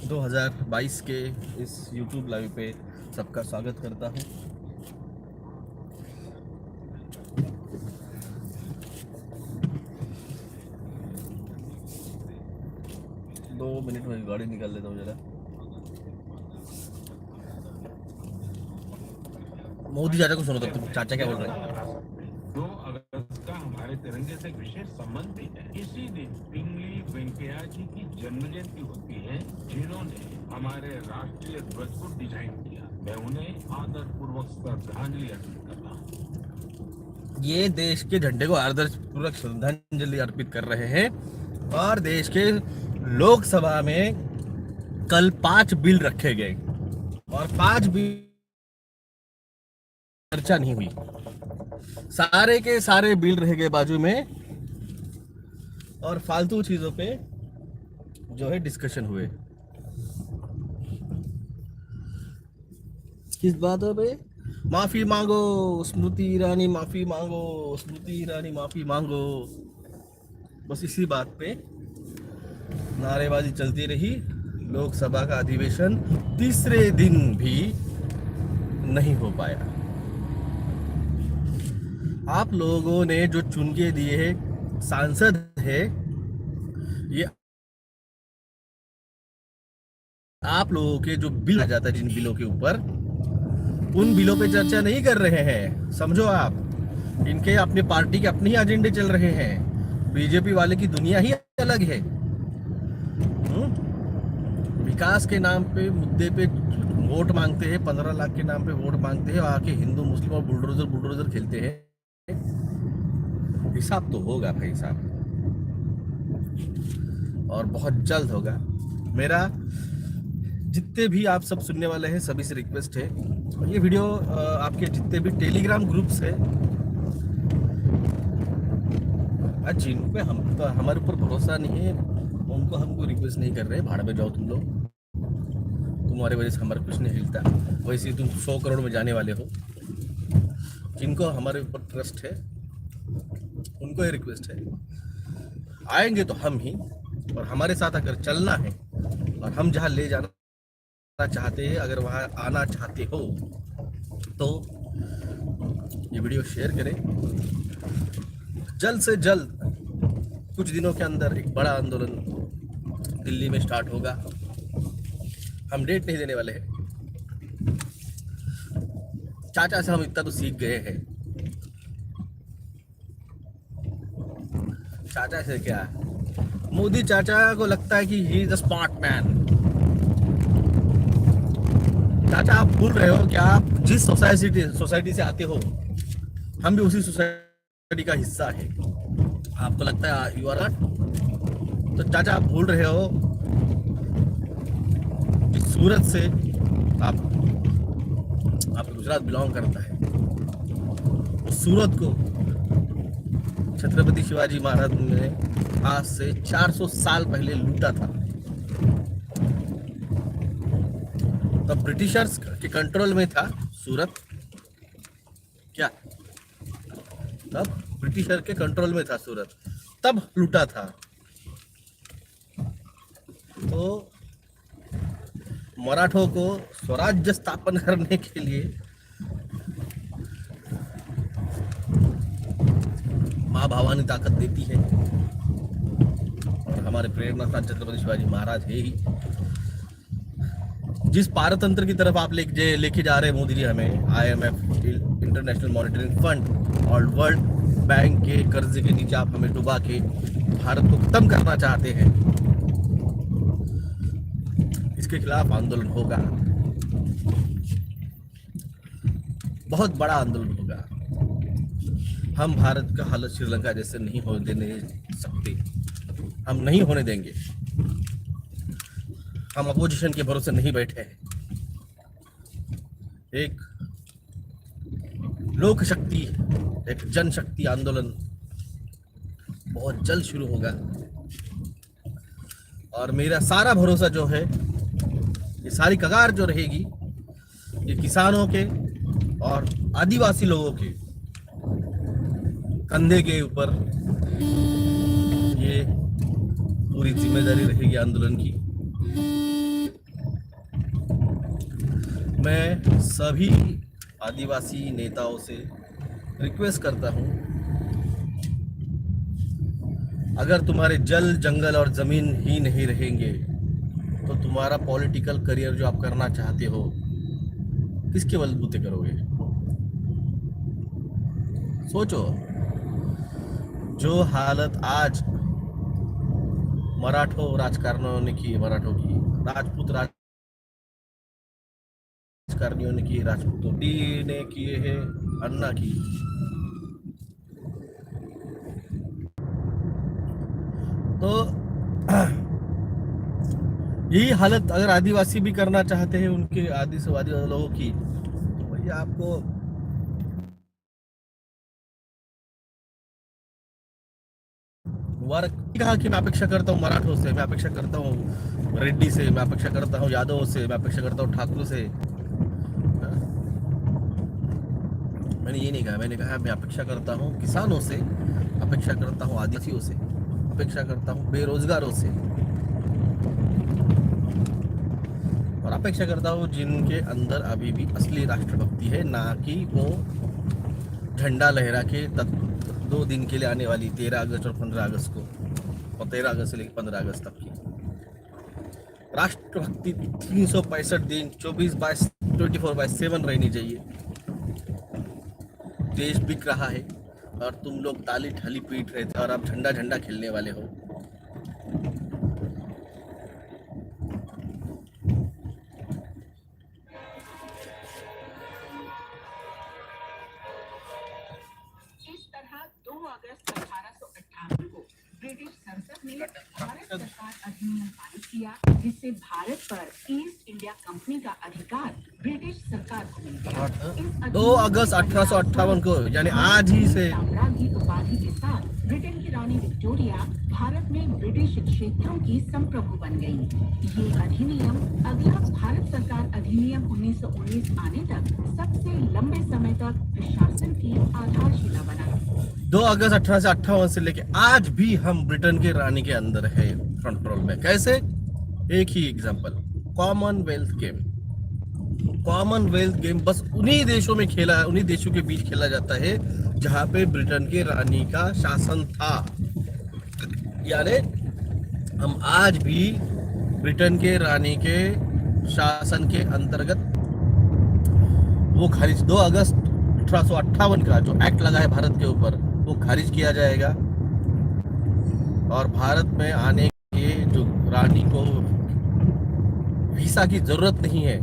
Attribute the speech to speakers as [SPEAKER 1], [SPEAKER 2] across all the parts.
[SPEAKER 1] 2022 के इस YouTube live पे सबका स्वागत करता हूँ। दो मिनट में गाड़ी निकाल लेता हूँ जरा। मोदी चाचा को सुनो तब तक चाचा क्या बोल रहे हैं।
[SPEAKER 2] 2 अगस्त का हमारे तिरंगे से विशेष संबंध भी है। इसी दिन पिंगली वेंकैया जी की जन्म जयंती होती है, जिन्होंने हमारे राष्ट्रीय ध्वज को डिजाइन किया। मैं उन्हें आदर पूर्वक श्रद्धांजलि अर्पित करता हूँ।
[SPEAKER 1] ये देश के झंडे को आदर पूर्वक श्रद्धांजलि अर्पित कर रहे हैं और देश के लोकसभा में कल 5 बिल रखे गए और 5 बिल चर्चा नहीं हुई। सारे के सारे बिल रह गए बाजू में और फालतू चीजों पे जो है डिस्कशन हुए। किस बात पे? माफी मांगो स्मृति ईरानी, माफी मांगो स्मृति ईरानी, माफी मांगो। बस इसी बात पे नारेबाजी चलती रही। लोकसभा का अधिवेशन तीसरे दिन भी नहीं हो पाया। आप लोगों ने जो चुन के दिए सांसद है, ये आप लोगों के जो बिल आ जाता है जिन बिलों के ऊपर, उन बिलों पे चर्चा नहीं कर रहे हैं। समझो आप, इनके अपने पार्टी के अपने ही एजेंडे चल रहे हैं। बीजेपी वाले की दुनिया ही अलग है। विकास के नाम पे, मुद्दे पे वोट मांगते हैं, 15 लाख के नाम पे वोट मांगते हैं, आके हिंदू मुस्लिम और बुलडोजर खेलते हैं। हिसाब तो होगा भाई साहब, और बहुत जल्द होगा। मेरा जितने भी आप सब सुनने वाले हैं सभी से रिक्वेस्ट है, ये वीडियो आपके जितने भी टेलीग्राम ग्रुप्स है, जिन पे हमारे ऊपर भरोसा नहीं है उनको हमको रिक्वेस्ट नहीं कर रहे। भाड़ में जाओ तुम लोग, तुम्हारे वजह से हमारा कुछ नहीं हिलता। वैसे तुम 100 करोड़ में जाने वाले हो। जिनको हमारे ऊपर ट्रस्ट है उनको ये रिक्वेस्ट है, आएंगे तो हम ही, और हमारे साथ अगर चलना है और हम जहाँ ले जाना चाहते हैं, अगर वहाँ आना चाहते हो तो ये वीडियो शेयर करें। जल्द से जल्द कुछ दिनों के अंदर एक बड़ा आंदोलन दिल्ली में स्टार्ट होगा। हम डेट नहीं देने वाले हैं। चाचा से हम इतना तो सीख गए हैं। चाचा से क्या, मोदी चाचा को लगता है कि he is a smart man. चाचा आप भूल रहे हो कि आप जिस सोसाइटी से आते हो, हम भी उसी सोसाइटी का हिस्सा है। आपको लगता है यू आर नॉट। तो चाचा आप भूल रहे हो कि सूरत से आप गुजरात बिलोंग करता है। उस सूरत को छत्रपति शिवाजी महाराज ने आज से 400 साल पहले लूटा था। तब ब्रिटिशर्स के कंट्रोल में था सूरत। क्या तब ब्रिटिशर के कंट्रोल में था सूरत, तब लूटा था। तो मराठों को स्वराज्य स्थापन करने के लिए माँ भवानी ताकत देती है, और हमारे प्रेरणा छत्रपति शिवाजी महाराज है ही। जिस पारतंत्र की तरफ आप लेके जा रहे हैं मोदी जी हमें, IMF, इंटरनेशनल मॉनिटरिंग फंड और वर्ल्ड बैंक के कर्जे के नीचे आप हमें डुबा के भारत को खत्म करना चाहते हैं, इसके खिलाफ आंदोलन होगा। बहुत बड़ा आंदोलन होगा। हम भारत का हालत श्रीलंका जैसे नहीं होने देने सकते। हम नहीं होने देंगे। हम अपोजिशन के भरोसे नहीं बैठे हैं। एक लोक शक्ति, एक जनशक्ति आंदोलन बहुत जल्द शुरू होगा, और मेरा सारा भरोसा जो है, ये सारी कगार जो रहेगी, ये किसानों के और आदिवासी लोगों के कंधे के ऊपर ये पूरी जिम्मेदारी रहेगी आंदोलन की। मैं सभी आदिवासी नेताओं से रिक्वेस्ट करता हूँ, अगर तुम्हारे जल जंगल और ज़मीन ही नहीं रहेंगे तो तुम्हारा पॉलिटिकल करियर जो आप करना चाहते हो किसके बलबूते करोगे? सोचो, जो हालत आज मराठों राजकारणियों ने की, मराठों की, राजपूत राजकारणियों ने की, राजपूतों ने किए हैं, अन्ना की, तो यही हालत अगर आदिवासी भी करना चाहते हैं उनके आदिवासी लोगों की, तो भैया आपको वर्क कहा कि मैं अपेक्षा करता हूँ मराठों से, मैं अपेक्षा करता हूँ रेड्डी से, मैं अपेक्षा करता हूँ यादव से, मैं अपेक्षा करता हूँ ठाकुर से। हाँ? मैंने ये नहीं कहा, मैंने कहा मैं अपेक्षा करता हूँ किसानों से, अपेक्षा करता हूँ आदिवासियों से, अपेक्षा करता हूँ बेरोजगारों से, और अपेक्षा करता हूँ जिनके अंदर अभी भी असली राष्ट्रभक्ति है, ना कि वो झंडा लहरा के 2 दिन के लिए आने वाली 13 अगस्त और 15 अगस्त को, और 13 अगस्त से लेकर 15 अगस्त तक की राष्ट्रभक्ति 365 दिन 24/7 रहनी चाहिए। देश बिक रहा है और तुम लोग ताली ठली पीट रहे थे और अब झंडा झंडा खेलने वाले हो।
[SPEAKER 3] इस तरह 2 अगस्त 1858 को ब्रिटिश संसद ने भारत सरकार अधिनियम पारित किया, जिससे भारत पर ईस्ट इंडिया कंपनी का अधिकार ब्रिटिश सरकार को मिल गया।
[SPEAKER 1] 2 अगस्त 1858 को, यानी आज ही से
[SPEAKER 3] साम्राज्य उपाधि के साथ ब्रिटेन की रानी विक्टोरिया भारत में ब्रिटिश क्षेत्रों की संप्रभु बन गई। ये अधिनियम अगला भारत सरकार अधिनियम 1919 आने तक सबसे लंबे समय तक प्रशासन की आधारशिला बना।
[SPEAKER 1] 2 अगस्त 1858 से लेके आज भी हम ब्रिटेन के रानी के अंदर है, कंट्रोल में। कैसे? एक ही example, commonwealth game. Commonwealth game बस उन्हीं देशों में खेला, उन्हीं देशों के बीच खेला जाता है जहां पे ब्रिटेन के रानी का शासन था। यानी हम आज भी ब्रिटेन के रानी के शासन के अंतर्गत वो खारिज 2 अगस्त 1858 का जो एक्ट लगा है भारत के ऊपर, वो खारिज किया जाएगा और भारत में आने के जो रानी को वीसा की जरूरत नहीं है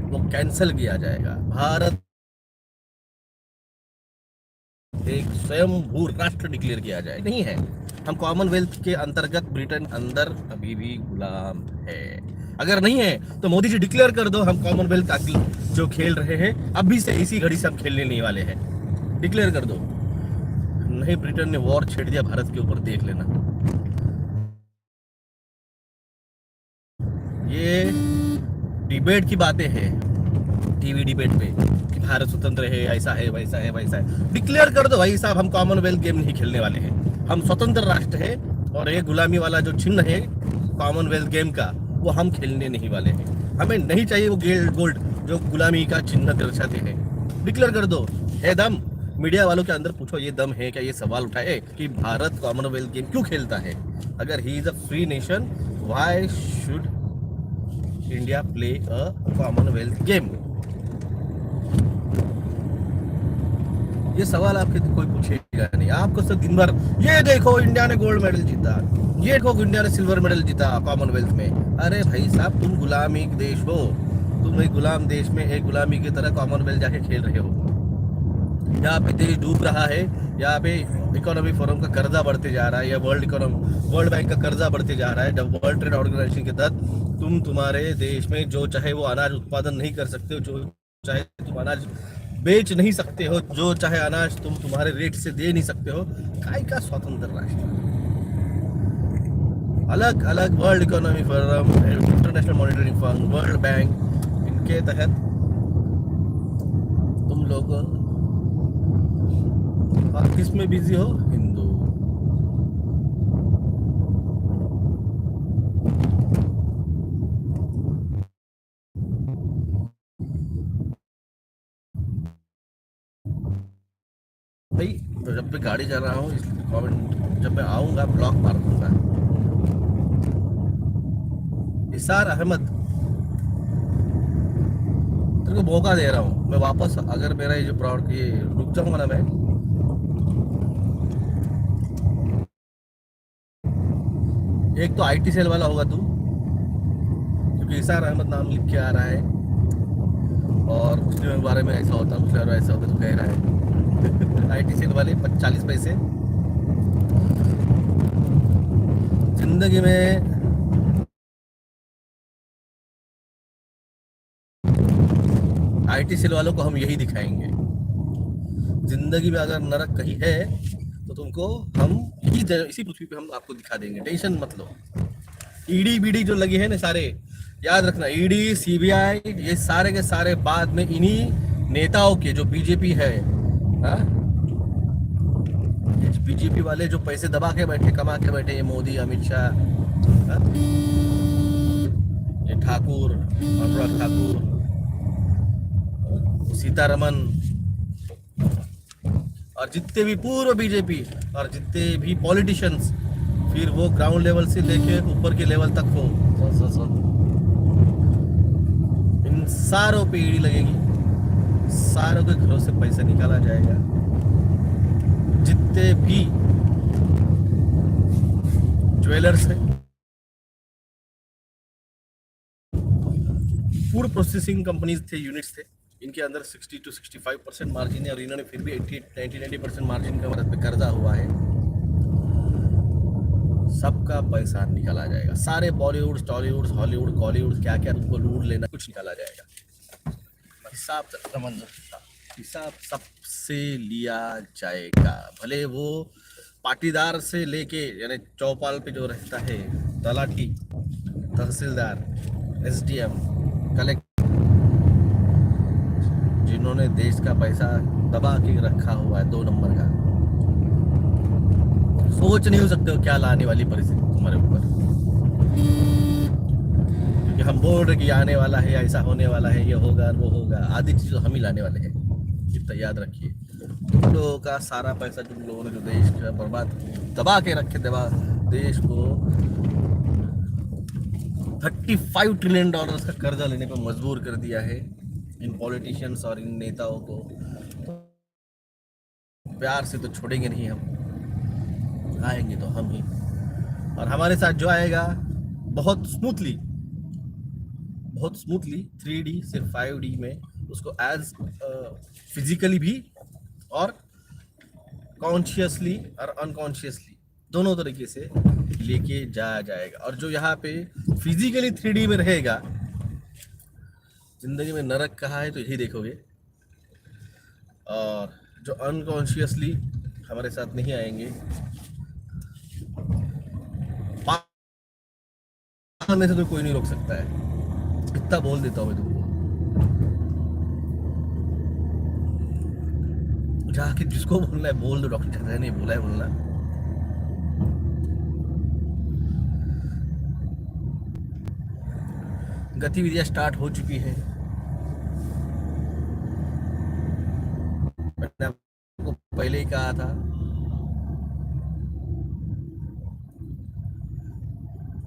[SPEAKER 1] वो कैंसिल किया जाएगा। भारत एक स्वयंभू राष्ट्र डिक्लेयर किया जाए, नहीं है। हम कॉमनवेल्थ के अंतर्गत ब्रिटेन अंदर अभी भी गुलाम है। अगर नहीं है तो मोदी जी डिक्लेयर कर दो, हम कॉमनवेल्थ जो खेल रहे हैं अभी से इसी घड़ी से हम खेलने नहीं वाले हैं, डिक्लेयर कर दो। नहीं, ब्रिटेन ने वॉर छेड़ दिया भारत के ऊपर, देख लेना। ये डिबेट की बातें हैं टीवी डिबेट पे कि भारत स्वतंत्र है, ऐसा है, वैसा है, वैसा है। डिक्लेयर कर दो भाई साहब, हम कॉमनवेल्थ गेम नहीं खेलने वाले हैं, हम स्वतंत्र राष्ट्र है और ये गुलामी वाला जो चिन्ह है कॉमनवेल्थ गेम का, वो हम खेलने नहीं वाले हैं। हमें नहीं चाहिए वो गोल्ड जो गुलामी का चिन्ह दर्शाते हैं। डिक्लेयर कर दो। है दम? मीडिया वालों के अंदर पूछो, ये दम है क्या? ये सवाल उठाए कि भारत कॉमनवेल्थ गेम क्यों खेलता है? अगर he is a free nation, why should India play a Commonwealth game? ये सवाल आपके कोई पूछेगा नहीं। आपको सब दिन भर ये देखो इंडिया ने गोल्ड मेडल जीता, ये देखो इंडिया ने सिल्वर मेडल जीता कॉमनवेल्थ में। अरे भाई साहब, तुम गुलामी देश हो, तुम एक गुलाम देश में एक गुलामी की तरह कॉमनवेल्थ जाके खेल रहे हो। यहाँ पे देश डूब रहा है, यहाँ पे इकोनॉमिक फोरम का कर्जा बढ़ते जा रहा है, या वर्ल्ड बैंक का कर्जा बढ़ते जा रहा है। जब वर्ल्ड ट्रेड ऑर्गेनाइजेशन के तहत तुम तुम्हारे देश में जो चाहे वो अनाज उत्पादन नहीं कर सकते हो, जो चाहे तुम अनाज बेच नहीं सकते हो, जो चाहे अनाज तुम तुम्हारे रेट से दे नहीं सकते हो। काय का स्वतंत्र राष्ट्र? अलग अलग world economic forum, international monetary fund, world bank, इनके तहत तुम लोग किस में बिजी हो? हिंदू। तो जब भी गाड़ी चला रहा हूँ इसलिए कमेंट, जब मैं आऊँगा ब्लॉक मार दूंगा। इसार अहमद, तेरे को मौका दे रहा हूँ मैं वापस, अगर मेरा ये जो प्रॉड ये रुक जाऊंगा ना मैं, एक तो आईटी सेल वाला होगा तू, क्योंकि इसार अहमद नाम लिख के आ रहा है और मुस्लिम के बारे में ऐसा होता, मुस्लिम ऐसा होता तो कह रहा है। आईटी सेल वाले 40 पैसे जिंदगी में। आईटी सेल वालों को हम यही दिखाएंगे, जिंदगी में अगर नरक कहीं है तो तुमको हम इसी पृथ्वी पे हम आपको दिखा देंगे, टेंशन मत लो। ईडी बीडी जो लगी है ना सारे, याद रखना, ईडी सीबीआई ये सारे के सारे बाद में इन्हीं नेताओं के, जो बीजेपी है, बीजेपी वाले जो पैसे दबा के बैठे, कमा के बैठे, ये मोदी, अमित शाह, ये ठाकुर, अनुराग ठाकुर, सीतारमन, और जितने भी पूर्व बीजेपी और जितने भी पॉलिटिशियंस, फिर वो ग्राउंड लेवल से लेके ऊपर के लेवल तक हो, इन सारों पे ईडी लगेगी, सारों के घरों से पैसा निकाला जाएगा। जितने भी ज्वेलर्स हैं, फूड प्रोसेसिंग कंपनीज थे, यूनिट्स थे, इनके अंदर 60 to 65% मार्जिन है और इन्होंने फिर भी 80-90% मार्जिन का मदद पे कर्जा हुआ है। सबका पैसा निकाला जाएगा, सारे बॉलीवुड, टॉलीवुड, हॉलीवुड, कॉलीवुड, क्या क्या तुमको लूट लेना, कुछ निकाला जाएगा। हिसाब हिसाब सबसे लिया जाएगा, भले वो पाटीदार से लेके, यानी चौपाल पे जो रहता है, तलाठी, तहसीलदार, एसडीएम, कलेक्टर, जिन्होंने देश का पैसा दबा के रखा हुआ है 2 नंबर का, सोच नहीं हो सकते हो क्या लाने वाली परिस्थिति तुम्हारे ऊपर, क्योंकि हम बोल रहे कि आने वाला है, ऐसा होने वाला है, ये होगा वो होगा, आधी चीज हम ही लाने वाले हैं। इतना याद रखिए, तुम लोगों का सारा पैसा, तुम लोगों ने जो देश का बर्बाद दबा के रखे, देश को $35 ट्रिलियन का कर्जा लेने पर मजबूर कर दिया है इन पॉलिटिशियंस और इन नेताओं को। प्यार से तो छोड़ेंगे नहीं हम, आएंगे तो हम ही, और हमारे साथ जो आएगा बहुत स्मूथली 3D से 5D में उसको एज फिजिकली भी और कॉन्शियसली और अनकॉन्शियसली दोनों तरीके से लेके जाया जाएगा। और जो यहाँ पे फिजिकली 3D में रहेगा, जिंदगी में नरक कहाँ है तो यही देखोगे, और जो अनकॉन्शियसली हमारे साथ नहीं आएंगे, में से तो कोई नहीं रोक सकता है, इतना बोल देता हूँ मैं तुमको। जाके जिसको बोलना है बोल दो, डॉक्टर चंद्र ने बोला है बोलना। गतिविधियां स्टार्ट हो चुकी है, मैंने आपको पहले ही कहा था।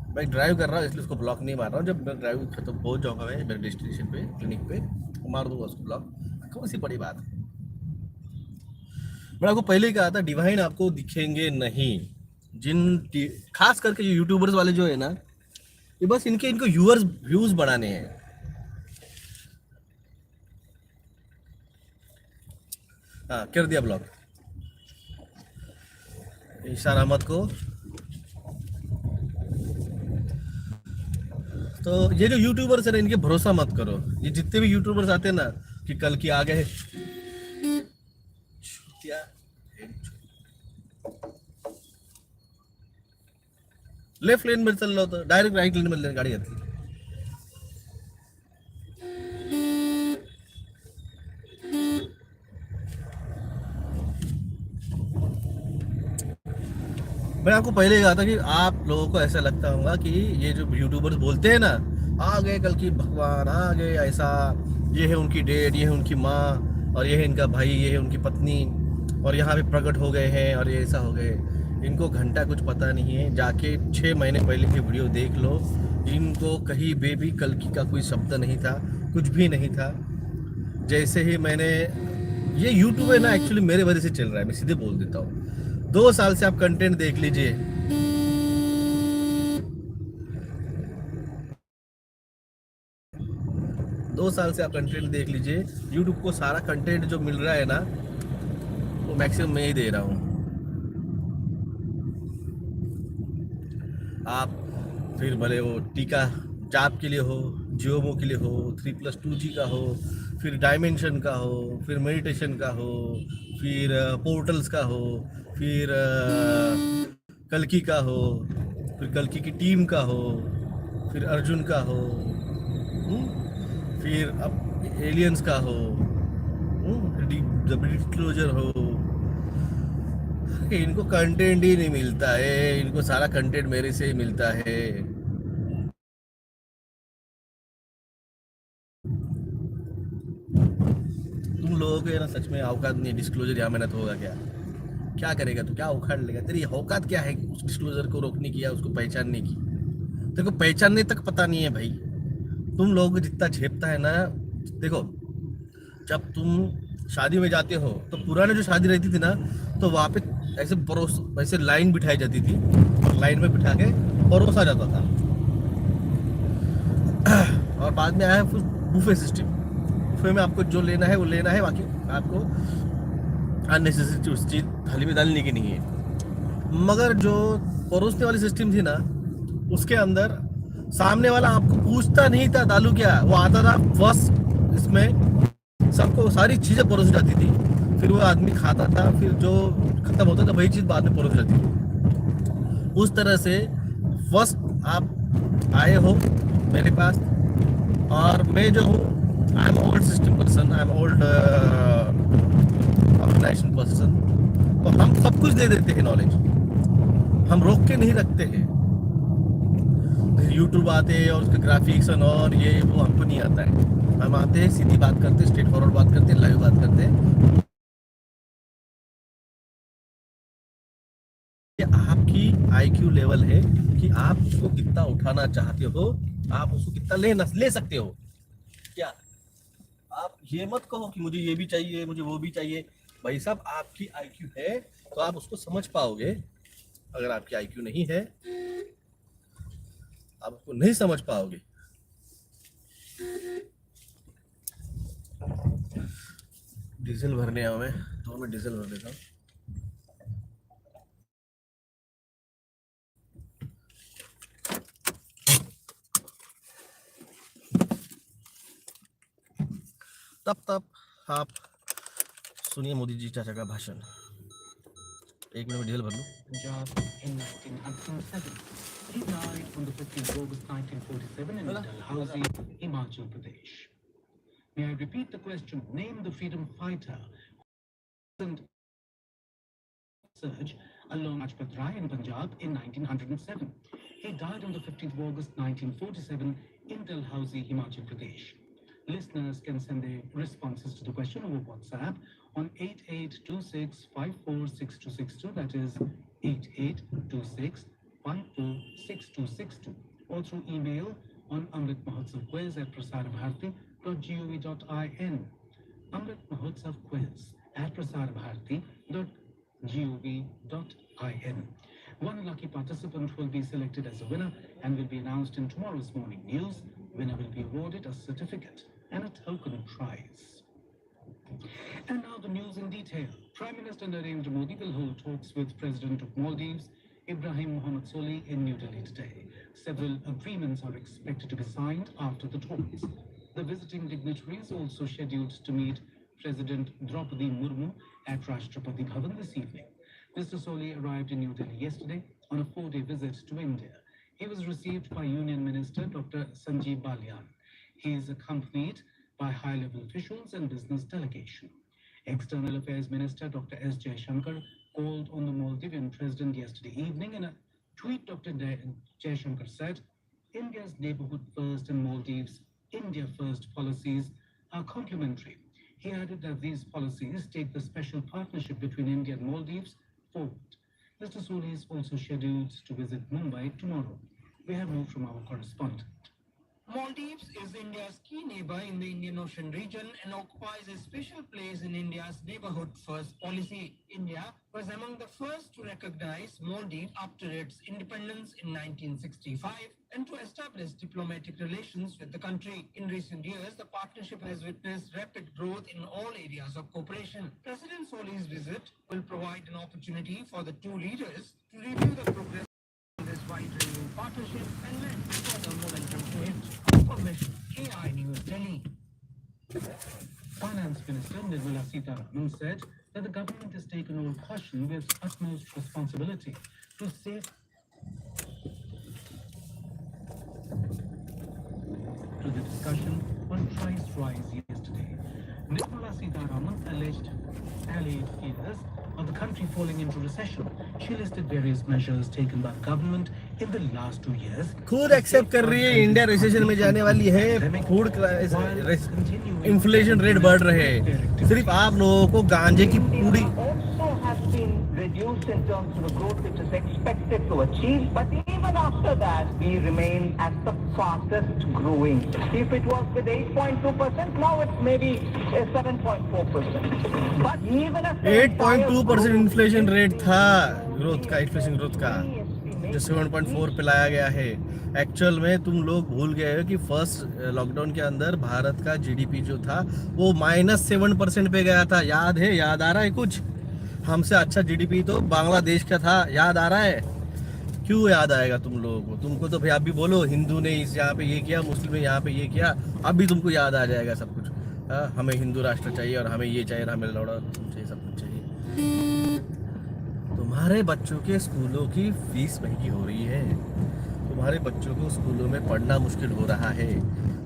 [SPEAKER 1] मैं ड्राइव कर रहा हूँ इसलिए उसको ब्लॉक नहीं मार रहा हूँ, जब मैं ड्राइव खत्म पहुंच जाऊंगा मैं मेरे डेस्टिनेशन पे, क्लिनिक पे, तो मार दूंगा उसको ब्लॉक, कौन सी बड़ी बात है। मैं आपको पहले ही कहा था डिवाइन आपको दिखेंगे नहीं, खास करके जो यूट्यूबर्स वाले जो है ना, ये बस इनको व्यूज बढ़ाने हैं। हाँ, कर दिया ब्लॉक इशार अहमद को। तो ये जो यूट्यूबर्स है ना, इनके भरोसा मत करो। ये जितने भी यूट्यूबर्स आते हैं ना कि कल की आ गए, लेफ्ट लेन में चल रहा होता, डायरेक्ट राइट लेन में गाड़ी आती है। मैं आपको पहले ही कहा था कि आप लोगों को ऐसा लगता होगा कि ये जो यूट्यूबर्स बोलते हैं ना, आ गए कल की भगवान, आ गए ऐसा, ये है उनकी डेट, ये है उनकी माँ, और ये है इनका भाई, ये है उनकी पत्नी, और यहाँ पे प्रकट हो गए हैं और ये ऐसा हो गए। इनको घंटा कुछ पता नहीं है। जाके 6 महीने पहले की वीडियो देख लो। इनको कहीं भी कल्कि का कोई शब्द नहीं था, कुछ भी नहीं था। जैसे ही मैंने ये यूट्यूब है ना, एक्चुअली मेरे वजह से चल रहा है, मैं सीधे बोल देता हूँ। 2 साल से आप कंटेंट देख लीजिए। 2 साल से आप कंटेंट देख लीजिए। यूट्यूब को सारा कंटेंट जो मिल रहा है ना, वो मैक्सिमम मैं ही दे रहा हूँ। आप फिर भले वो टीका चाप के लिए हो, जियोमो के लिए हो, 3+2G का हो, फिर डायमेंशन का हो, फिर मेडिटेशन का हो, फिर पोर्टल्स का हो, फिर कल्कि का हो, फिर कल्कि की टीम का हो, फिर अर्जुन का हो, फिर अब एलियंस का हो, डिस्क्लोजर हो। इनको कंटेंट ही नहीं मिलता है। इनको सारा कंटेंट मेरे से ही मिलता है। तुम लोगों के ना सच में औकात नहीं। डिस्क्लोजर यहाँ मेहनत होगा क्या? क्या करेगा तू? क्या उखाड़ लेगा? तेरी औकात क्या है उस डिस्क्लोजर को रोकने की या उसको पहचानने की? तेरे को पहचानने तक पता नहीं है भाई। तुम लोगों को जितना झेपता है ना, देखो, जब तुम शादी में जाते हो तो पुराने जो शादी रहती थी ना, तो वहाँ पे ऐसे परोस ऐसे लाइन बिठाई जाती थी और लाइन में बिठा के परोसा जाता था। और बाद में आया फिर बुफे सिस्टम। बुफे में आपको जो लेना है वो लेना है, बाकी आपको अननेसेसरी चीज थाली में डालने की नहीं है। मगर जो परोसने वाली सिस्टम थी ना, उसके अंदर सामने वाला आपको पूछता नहीं था दालू क्या, वो आता था बस। इसमें सबको सारी चीजें परोसी जाती थी, फिर वो आदमी खाता था, फिर जो खत्म होता था वही चीज बाद में परोसी जाती थी। उस तरह से फर्स्ट आप आए हो मेरे पास, और मैं जो हूँ, I am old system person, I am old organisation person. तो हम सब कुछ दे देते हैं नॉलेज, हम रोक के नहीं रखते हैं। यूट्यूब आते हैं और उसके ग्राफिक्स और ये वो हमको नहीं आता है। हम आते हैं, सीधी बात करते हैं, स्ट्रेट फॉरवर्ड बात करते हैं, लाइव बात करते हैं। ये आपकी आईक्यू लेवल है कि आप उसको कितना उठाना चाहते हो, आप उसको कितना ले सकते हो। क्या आप ये मत कहो कि मुझे ये भी चाहिए, मुझे वो भी चाहिए। भाई साहब, आपकी आईक्यू है तो आप उसको समझ पाओगे। अगर आपकी आईक्यू नहीं है, आप उसको नहीं समझ पाओगे। डीजल भरने आओ, मैं तो मैं डीजल भर देता हूँ। तब आप सुनिए मोदी जी चाचा का भाषण। 1 मिनट में डीजल भर लूँ।
[SPEAKER 4] Punjab in 1907. He died on the 15th of August 1947 in Dalhousie, Himachal Pradesh. May I repeat the question? Name the freedom fighter who surge along Lajpat Rai in Punjab in 1907. He died on the 15th of August 1947 in Dalhousie, Himachal Pradesh. Listeners can send their responses to the question over WhatsApp on 8826546262. That is 8826546262. Or through email on amritmahotsavquiz@prasarbharati.gov.in. Amrit Mahotsav Quiz at prasarbharati.gov.in. One lucky participant will be selected as a winner and will be announced in tomorrow's morning news. Winner will be awarded a certificate and a token prize. And now the news in detail. Prime Minister Narendra Modi will hold talks with President of Maldives, Ibrahim Mohamed Solih, in New Delhi today. Several agreements are expected to be signed after the talks. The visiting dignitary is also scheduled to meet President Draupadi Murmu at Rashtrapati Bhavan this evening. Mr. Solih arrived in New Delhi yesterday on a 4-day visit to India. He was received by Union Minister Dr. Sanjeev Balyan. He is accompanied by high-level officials and business delegation. External Affairs Minister Dr. S. Jaishankar called on the Maldivian president yesterday evening. In a tweet, Dr. Jaishankar said, India's neighborhood first and Maldives' India first policies are complementary. He added that these policies take the special partnership between India and Maldives forward. Mr. Soli is also scheduled to visit Mumbai tomorrow. We have more from our correspondent.
[SPEAKER 5] Maldives is India's key neighbor in the Indian Ocean region and occupies a special place in India's neighborhood first policy. India was among the first to recognize Maldives after its independence in 1965 and to establish diplomatic relations with the country. In recent years, the partnership has witnessed rapid growth in all areas of cooperation. President Soli's visit will provide an opportunity for the two leaders to review the progress this wide-ranging partnership and lend further momentum to it. Information, KI News Delhi.
[SPEAKER 4] Finance Minister Nirmala Sitharaman said that the government has taken all caution with utmost responsibility to save to the discussion on price rise yesterday. Nirmala Sitharaman alleged fears of the country falling into recession. She listed various measures taken by the government in the last 2 years.
[SPEAKER 1] खुद accept कर रही है India recession में जाने वाली है, food inflation rate बढ़ रहे हैं, सिर्फ आप लोगों को गांजे की पूरी
[SPEAKER 6] also has been reduced in terms of the growth it is expected to achieve, but even after that we remain at the fastest growing. If it was with 8.2%, now it's maybe 7.4%. But even at
[SPEAKER 1] 8.2% inflation rate था growth का, inflation growth का, जो 7.4 पे लाया गया है। Actual में तुम लोग भूल गए हो कि फर्स्ट लॉकडाउन के अंदर भारत का जीडीपी जो था वो -7% पे गया था। याद है, याद आ रहा है कुछ? हमसे अच्छा जीडीपी तो बांग्लादेश का था, याद आ रहा है? क्यों याद आएगा तुम लोगों को? तुमको तो भाई आप भी बोलो हिंदू ने इस यहाँ पे ये किया, मुस्लिम ने यहाँ पे ये किया, अब भी तुमको याद आ जाएगा सब कुछ। हमें हिंदू राष्ट्र चाहिए और हमें ये चाहिए, हमें लौड़ा चाहिए, सब कुछ चाहिए। तुम्हारे बच्चों के स्कूलों की फीस महंगी हो रही है, तुम्हारे बच्चों को स्कूलों में पढ़ना मुश्किल हो रहा है,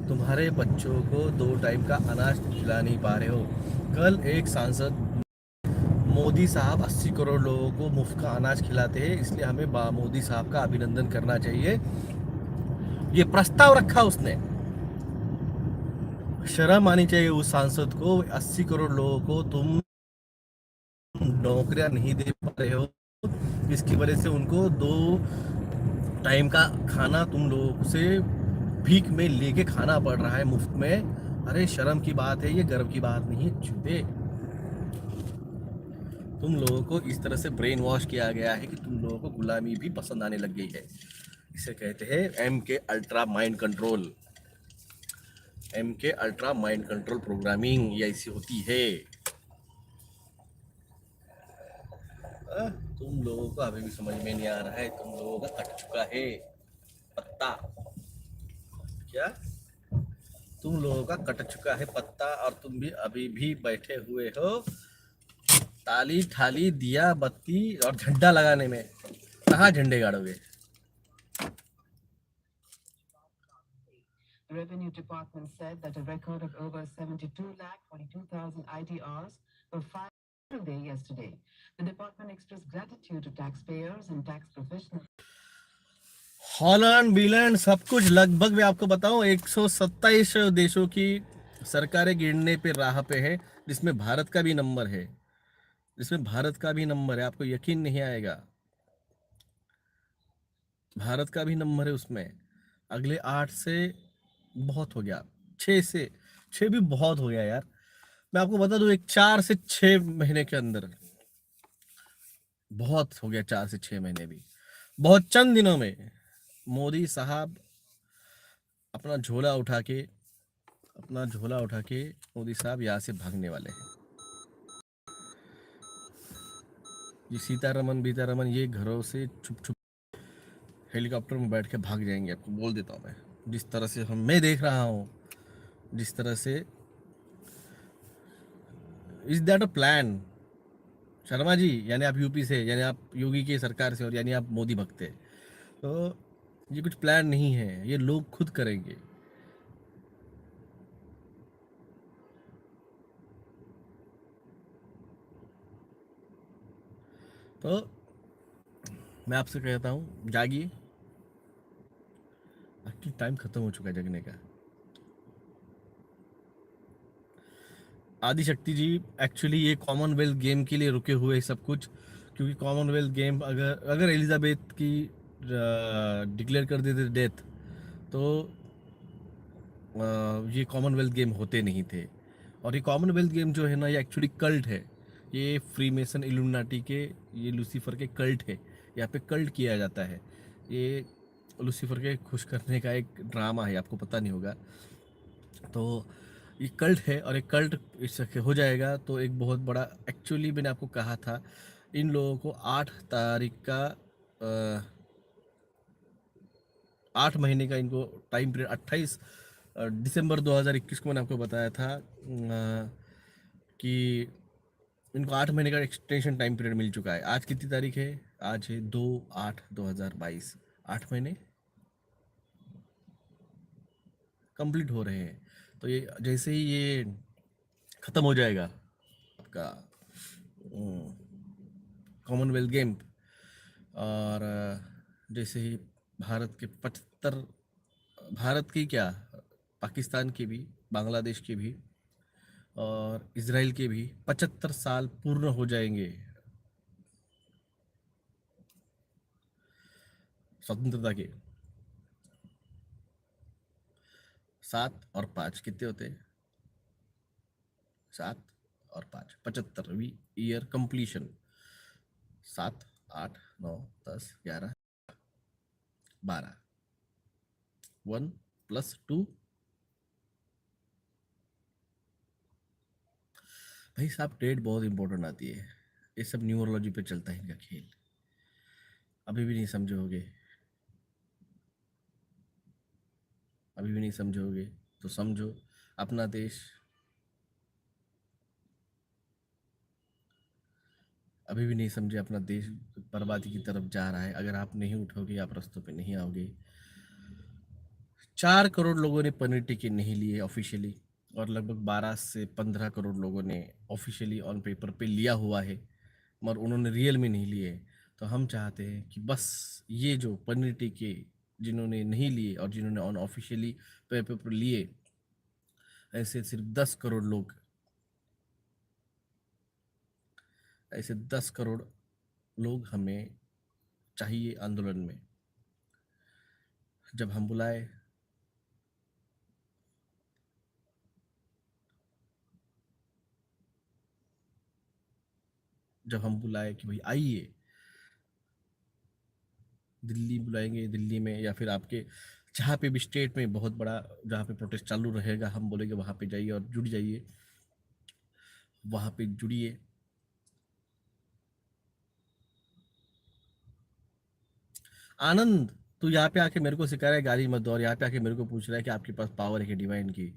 [SPEAKER 1] तुम्हारे बच्चों को 2 टाइम का अनाज खिला नहीं पा रहे हो। कल एक सांसद मोदी साहब 80 करोड़ लोगों को मुफ्त का अनाज खिलाते हैं, इसलिए हमें मोदी साहब का अभिनंदन करना चाहिए। ये प्रस्ताव रखा उसने, शर्म आनी चाहिए उस सांसद को। 80 करोड़ लोगों को तुम नौकरियां नहीं दे पा रहे हो, इसकी वजह से उनको 2 टाइम का खाना तुम लोगों से भीख में लेके खाना पड़ रहा है मुफ्त में। अरे शर्म की बात है, ये गर्व की बात नहीं है चूते। तुम लोगों को इस तरह से ब्रेन वॉश किया गया है कि तुम लोगों को गुलामी भी पसंद आने लग गई है। इसे कहते हैं MK ultra mind control. MK ultra mind control programming ये ऐसी होती है। तुम लोगों को अभी भी समझ में नहीं आ रहा है, तुम लोगों का कट चुका है पत्ता। क्या? तुम लोगों का कट चुका है पत्ता और तुम भी अभी भी बैठे हुए हो ताली ठाली दिया बत्ती और झंडा लगाने में। कहाँ झंडे गाड़ोगे?
[SPEAKER 3] The Revenue Department said that a record of over 72,42,000 ITRs were filed a day yesterday. The department expressed gratitude to taxpayers and tax professionals.
[SPEAKER 1] Holland, बीलैंड सब कुछ लगभग मैं आपको बताऊं 127 देशों की सरकारें गिरने पे राह पे है, जिसमें भारत का भी नंबर है, आपको यकीन नहीं आएगा, भारत का भी नंबर है उसमें। अगले 8 से बहुत हो गया, 6 भी बहुत हो गया यार। मैं आपको बता दूं, एक 4 से 6 महीने के अंदर बहुत हो गया। 4 से 6 महीने भी बहुत चंद दिनों में मोदी साहब अपना झोला उठा के मोदी साहब यहाँ से भागने वाले हैं। ये सीतारमन ये घरों से छुप हेलीकॉप्टर में बैठ के भाग जाएंगे, आपको बोल देता हूँ मैं। जिस तरह से मैं देख रहा हूँ, जिस तरह से is that a plan? Sharma ji, यानी आप यूपी से, यानी आप योगी की सरकार से, और यानी आप मोदी भक्त हैं, तो ये कुछ प्लान नहीं है, ये लोग खुद करेंगे। तो मैं आपसे कहता हूँ, जागिए। टाइम खत्म हो चुका है जगने का। आदिशक्ति जी, एक्चुअली ये कॉमनवेल्थ गेम के लिए रुके हुए हैं सब कुछ, क्योंकि कॉमनवेल्थ गेम अगर अगर एलिजाबेथ की डिक्लेयर कर देते डेथ, तो ये कॉमनवेल्थ गेम होते नहीं थे। और ये कॉमनवेल्थ गेम जो है ना, ये एक्चुअली कल्ट है। ये फ्रीमेसन इल्यूमिनाटी के, ये लूसीफर के कल्ट है। यहाँ पे कल्ट किया जाता है। ये लूसीफर के खुश करने का एक ड्रामा है, आपको पता नहीं होगा। तो ये कल्ट है, और एक कल्ट इससे हो जाएगा तो एक बहुत बड़ा, एक्चुअली मैंने आपको कहा था इन लोगों को 8 तारीख का 8 महीने का इनको टाइम पीरियड, 28 दिसंबर 2021 को मैंने आपको बताया था कि इनको 8 महीने का एक्सटेंशन टाइम पीरियड मिल चुका है। आज कितनी तारीख है? आज है 2/8/2022। 8 महीने कंप्लीट हो रहे हैं। तो ये जैसे ही ये ख़त्म हो जाएगा आपका कॉमनवेल्थ गेम, और जैसे ही भारत के 75, भारत की क्या, पाकिस्तान के भी, बांग्लादेश के भी और इजराइल के भी 75 साल पूर्ण हो जाएंगे स्वतंत्रता के। 7 और 5 कितने होते हैं? 7 और 5, 75वीं ईयर कंप्लीशन। 7, 8, 9, 10, 11, 12, 1+2। भाई साहब, डेट बहुत इंपॉर्टेंट आती है। ये सब न्यूमरोलॉजी पे चलता है इनका खेल। अभी भी नहीं समझोगे, अभी भी नहीं समझोगे तो समझो, अपना देश अभी भी नहीं समझे, अपना देश बर्बादी की तरफ जा रहा है। अगर आप नहीं उठोगे, आप रास्तों पे नहीं आओगे। 4 करोड़ लोगों ने पनीर टिक्की नहीं लिए ऑफिशियली, और लगभग 12 से 15 करोड़ लोगों ने ऑफिशियली ऑन पेपर पे लिया हुआ है, मगर उन्होंने रियल में नहीं लिए। तो हम चाहते हैं कि बस ये जो पनीर टिक्के जिन्होंने नहीं लिए और जिन्होंने ऑन ऑफिशियली पेपर पर लिए, ऐसे सिर्फ 10 करोड़ लोग, ऐसे 10 करोड़ लोग हमें चाहिए आंदोलन में। जब हम बुलाए, जब हम बुलाए कि भाई आइए, दिल्ली बुलाएंगे, दिल्ली में या फिर आपके जहाँ पे भी स्टेट में बहुत बड़ा जहाँ पे प्रोटेस्ट चालू रहेगा, हम बोलेंगे वहाँ पे जाइए और जुड़ जाइए, वहाँ पे जुड़िए। आनंद, तू यहाँ पे आके मेरे को सिखा रहा है गाली मत दो, और यहाँ पे आके मेरे को पूछ रहा है कि आपके पास पावर है कि डिवाइन की।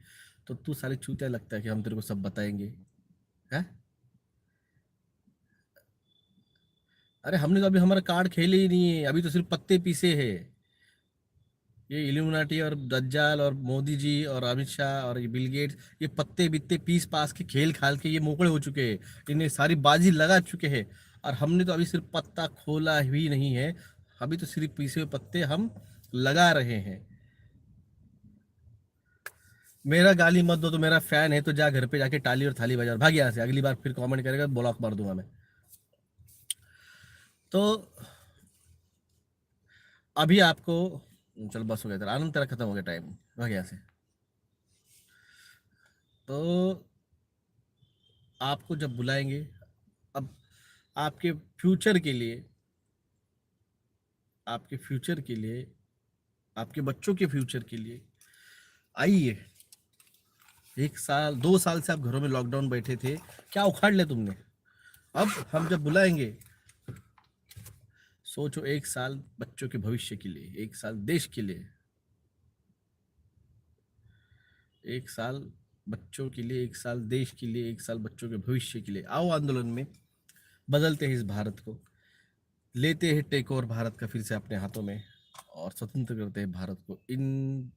[SPEAKER 1] तो तू साले चूतिया लगता है कि हम तेरे को सब बताएंगे, है? अरे हमने तो अभी हमारा कार्ड खेले ही नहीं है, अभी तो सिर्फ पत्ते पीसे है। ये इल्यूमिनाटी और दज्जाल और मोदी जी और अमित शाह और ये बिल गेट्स, ये पत्ते बित्ते पीस पास के खेल खाल के ये मोकड़े हो चुके हैं, इन्हें सारी बाजी लगा चुके हैं। और हमने तो अभी सिर्फ पत्ता खोला ही नहीं है, अभी तो सिर्फ पीसे हुए पत्ते हम लगा रहे हैं। मेरा गाली मत दो, तो मेरा फैन है तो जा घर पे जाके टाली और थाली बजा और भाग यहाँ से। अगली बार फिर कमेंट करेगा, ब्लॉक मार दूंगा मैं। तो अभी आपको, चल बस हो गया तेरा आनंद, तेरा खत्म हो गया टाइम, भाग यहाँ से। तो आपको जब बुलाएंगे, अब आपके फ्यूचर के लिए, आपके फ्यूचर के लिए, आपके बच्चों के फ्यूचर के लिए आइए। 1 साल 2 साल से आप घरों में लॉकडाउन बैठे थे, क्या उखाड़ लिया तुमने? अब हम जब बुलाएंगे, सोचो 1 साल बच्चों के भविष्य के लिए, 1 साल देश के लिए, 1 साल बच्चों के लिए, 1 साल देश के लिए, 1 साल बच्चों के भविष्य के लिए। आओ आंदोलन में, बदलते हैं इस भारत को, लेते हैं टेक ओवर भारत का फिर से अपने हाथों में, और स्वतंत्र करते हैं भारत को इन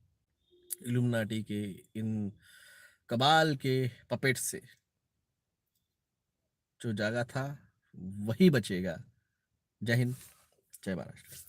[SPEAKER 1] इल्यूमिनाटी के, इन कबाल के पपेट से। जो जागा था वही बचेगा। जय हिंद, जय महाराष्ट्र।